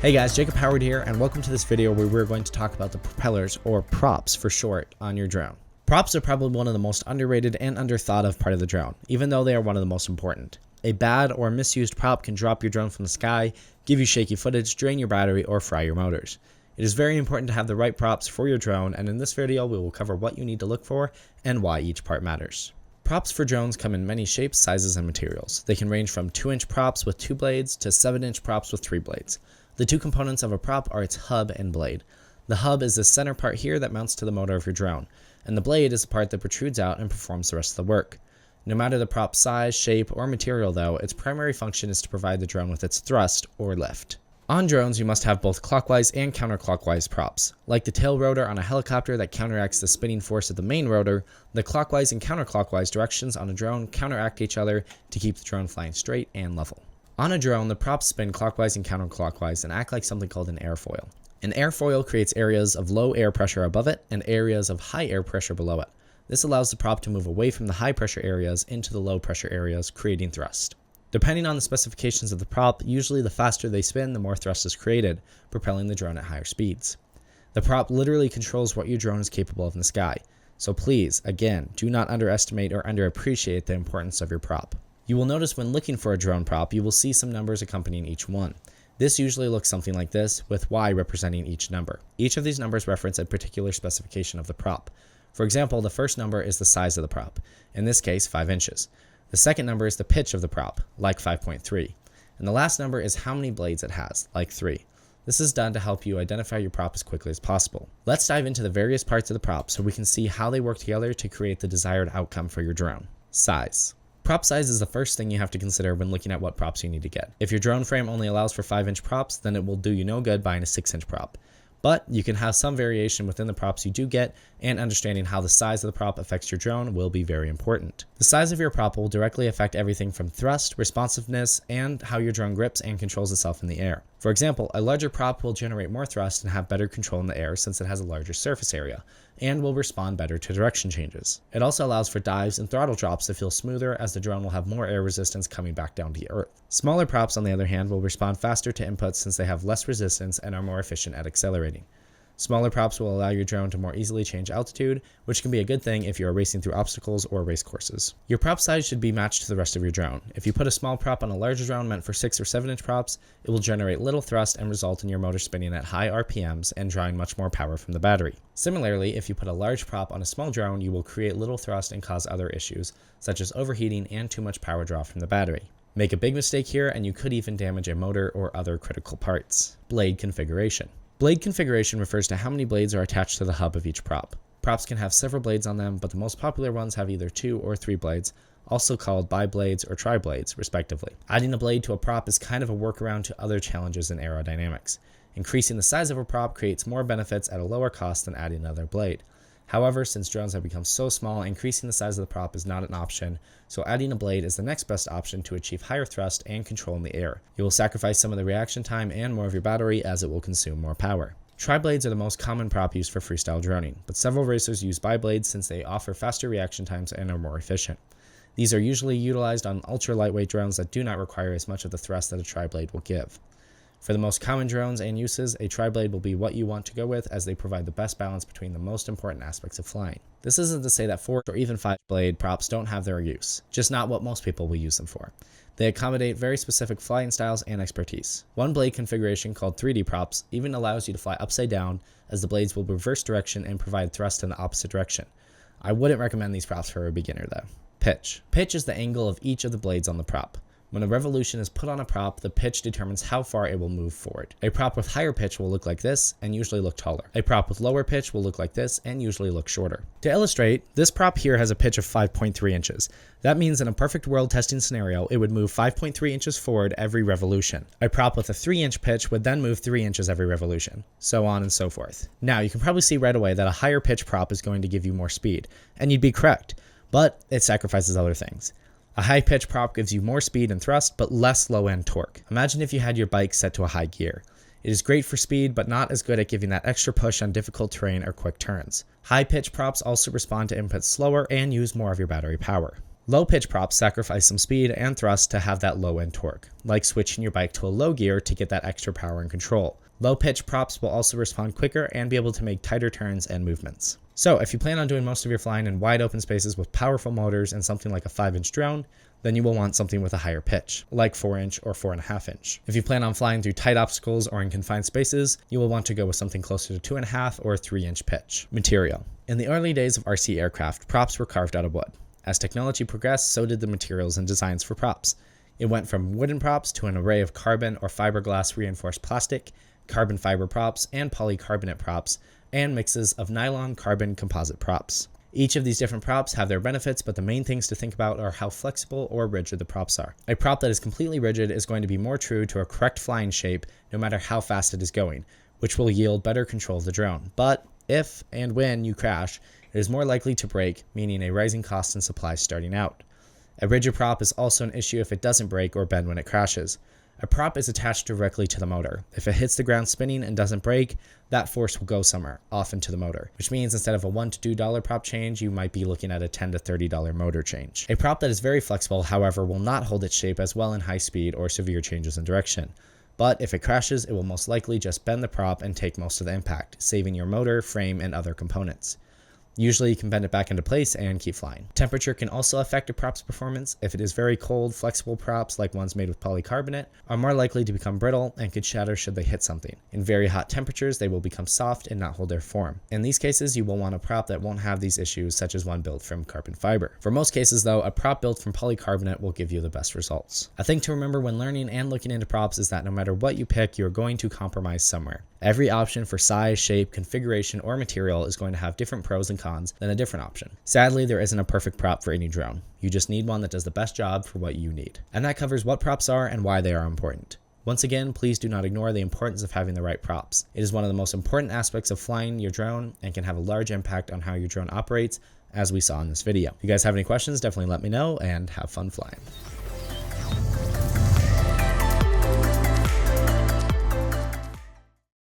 Hey guys, Jacob Howard here, and welcome to this video where we're going to talk about the propellers, or props for short, on your drone. Props are probably one of the most underrated and underthought of part of the drone, even though they are one of the most important. A bad or misused prop can drop your drone from the sky, give you shaky footage, drain your battery, or fry your motors. It is very important to have the right props for your drone, and in this video we will cover what you need to look for and why each part matters. Props for drones come in many shapes, sizes, and materials. They can range from 2-inch props with 2 blades to 7-inch props with 3 blades. The two components of a prop are its hub and blade. The hub is the center part here that mounts to the motor of your drone, and the blade is the part that protrudes out and performs the rest of the work. No matter the prop's size, shape, or material though, its primary function is to provide the drone with its thrust or lift. On drones, you must have both clockwise and counterclockwise props. Like the tail rotor on a helicopter that counteracts the spinning force of the main rotor, the clockwise and counterclockwise directions on a drone counteract each other to keep the drone flying straight and level. On a drone, the props spin clockwise and counterclockwise and act like something called an airfoil. An airfoil creates areas of low air pressure above it and areas of high air pressure below it. This allows the prop to move away from the high pressure areas into the low pressure areas, creating thrust. Depending on the specifications of the prop, usually the faster they spin, the more thrust is created, propelling the drone at higher speeds. The prop literally controls what your drone is capable of in the sky. So please, again, do not underestimate or underappreciate the importance of your prop. You will notice when looking for a drone prop, you will see some numbers accompanying each one. This usually looks something like this, with Y representing each number. Each of these numbers reference a particular specification of the prop. For example, the first number is the size of the prop, in this case 5 inches. The second number is the pitch of the prop, like 5.3. And the last number is how many blades it has, like 3. This is done to help you identify your prop as quickly as possible. Let's dive into the various parts of the prop so we can see how they work together to create the desired outcome for your drone. Size. Prop size is the first thing you have to consider when looking at what props you need to get. If your drone frame only allows for 5-inch props, then it will do you no good buying a 6-inch prop. But you can have some variation within the props you do get, and understanding how the size of the prop affects your drone will be very important. The size of your prop will directly affect everything from thrust, responsiveness, and how your drone grips and controls itself in the air. For example, a larger prop will generate more thrust and have better control in the air since it has a larger surface area, and will respond better to direction changes. It also allows for dives and throttle drops to feel smoother, as the drone will have more air resistance coming back down to earth. Smaller props, on the other hand, will respond faster to inputs since they have less resistance and are more efficient at accelerating. Smaller props will allow your drone to more easily change altitude, which can be a good thing if you are racing through obstacles or race courses. Your prop size should be matched to the rest of your drone. If you put a small prop on a larger drone meant for 6 or 7-inch props, it will generate little thrust and result in your motor spinning at high RPMs and drawing much more power from the battery. Similarly, if you put a large prop on a small drone, you will create little thrust and cause other issues, such as overheating and too much power draw from the battery. Make a big mistake here and you could even damage a motor or other critical parts. Blade configuration. Blade configuration refers to how many blades are attached to the hub of each prop. Props can have several blades on them, but the most popular ones have either 2 or 3 blades, also called bi-blades or tri-blades, respectively. Adding a blade to a prop is kind of a workaround to other challenges in aerodynamics. Increasing the size of a prop creates more benefits at a lower cost than adding another blade. However, since drones have become so small, increasing the size of the prop is not an option, so adding a blade is the next best option to achieve higher thrust and control in the air. You will sacrifice some of the reaction time and more of your battery, as it will consume more power. Tri-blades are the most common prop used for freestyle droning, but several racers use bi-blades since they offer faster reaction times and are more efficient. These are usually utilized on ultra-lightweight drones that do not require as much of the thrust that a tri-blade will give. For the most common drones and uses, a tri-blade will be what you want to go with, as they provide the best balance between the most important aspects of flying. This isn't to say that 4 or even 5-blade props don't have their use, just not what most people will use them for. They accommodate very specific flying styles and expertise. One blade configuration called 3D props even allows you to fly upside down, as the blades will reverse direction and provide thrust in the opposite direction. I wouldn't recommend these props for a beginner though. Pitch. Pitch is the angle of each of the blades on the prop. When a revolution is put on a prop, the pitch determines how far it will move forward. A prop with higher pitch will look like this and usually look taller. A prop with lower pitch will look like this and usually look shorter. To illustrate, this prop here has a pitch of 5.3 inches. That means in a perfect world testing scenario, it would move 5.3 inches forward every revolution. A prop with a 3-inch pitch would then move 3 inches every revolution, so on and so forth. Now, you can probably see right away that a higher pitch prop is going to give you more speed, and you'd be correct, but it sacrifices other things. A high-pitch prop gives you more speed and thrust, but less low-end torque. Imagine if you had your bike set to a high gear. It is great for speed, but not as good at giving that extra push on difficult terrain or quick turns. High-pitch props also respond to inputs slower and use more of your battery power. Low pitch props sacrifice some speed and thrust to have that low end torque, like switching your bike to a low gear to get that extra power and control. Low pitch props will also respond quicker and be able to make tighter turns and movements. So if you plan on doing most of your flying in wide open spaces with powerful motors and something like a 5-inch drone, then you will want something with a higher pitch, like 4-inch or 4.5-inch. If you plan on flying through tight obstacles or in confined spaces, you will want to go with something closer to 2.5 or 3-inch pitch. Material. In the early days of RC aircraft, props were carved out of wood. As technology progressed, so did the materials and designs for props. It went from wooden props to an array of carbon or fiberglass reinforced plastic, carbon fiber props, and polycarbonate props, and mixes of nylon carbon composite props. Each of these different props have their benefits, but the main things to think about are how flexible or rigid the props are. A prop that is completely rigid is going to be more true to a correct flying shape no matter how fast it is going, which will yield better control of the drone. But if and when you crash, it is more likely to break, meaning a rising cost in supplies starting out. A rigid prop is also an issue if it doesn't break or bend when it crashes. A prop is attached directly to the motor. If it hits the ground spinning and doesn't break, that force will go somewhere, off into the motor, which means instead of a $1 to $2 prop change, you might be looking at a $10 to $30 motor change. A prop that is very flexible, however, will not hold its shape as well in high speed or severe changes in direction. But if it crashes, it will most likely just bend the prop and take most of the impact, saving your motor, frame, and other components. Usually you can bend it back into place and keep flying. Temperature can also affect a prop's performance. If it is very cold, flexible props like ones made with polycarbonate are more likely to become brittle and could shatter should they hit something. In very hot temperatures, they will become soft and not hold their form. In these cases, you will want a prop that won't have these issues, such as one built from carbon fiber. For most cases though, a prop built from polycarbonate will give you the best results. A thing to remember when learning and looking into props is that no matter what you pick, you're going to compromise somewhere. Every option for size, shape, configuration, or material is going to have different pros and cons than a different option. Sadly, there isn't a perfect prop for any drone. You just need one that does the best job for what you need. And that covers what props are and why they are important. Once again, please do not ignore the importance of having the right props. It is one of the most important aspects of flying your drone and can have a large impact on how your drone operates, as we saw in this video. If you guys have any questions, definitely let me know, and have fun flying.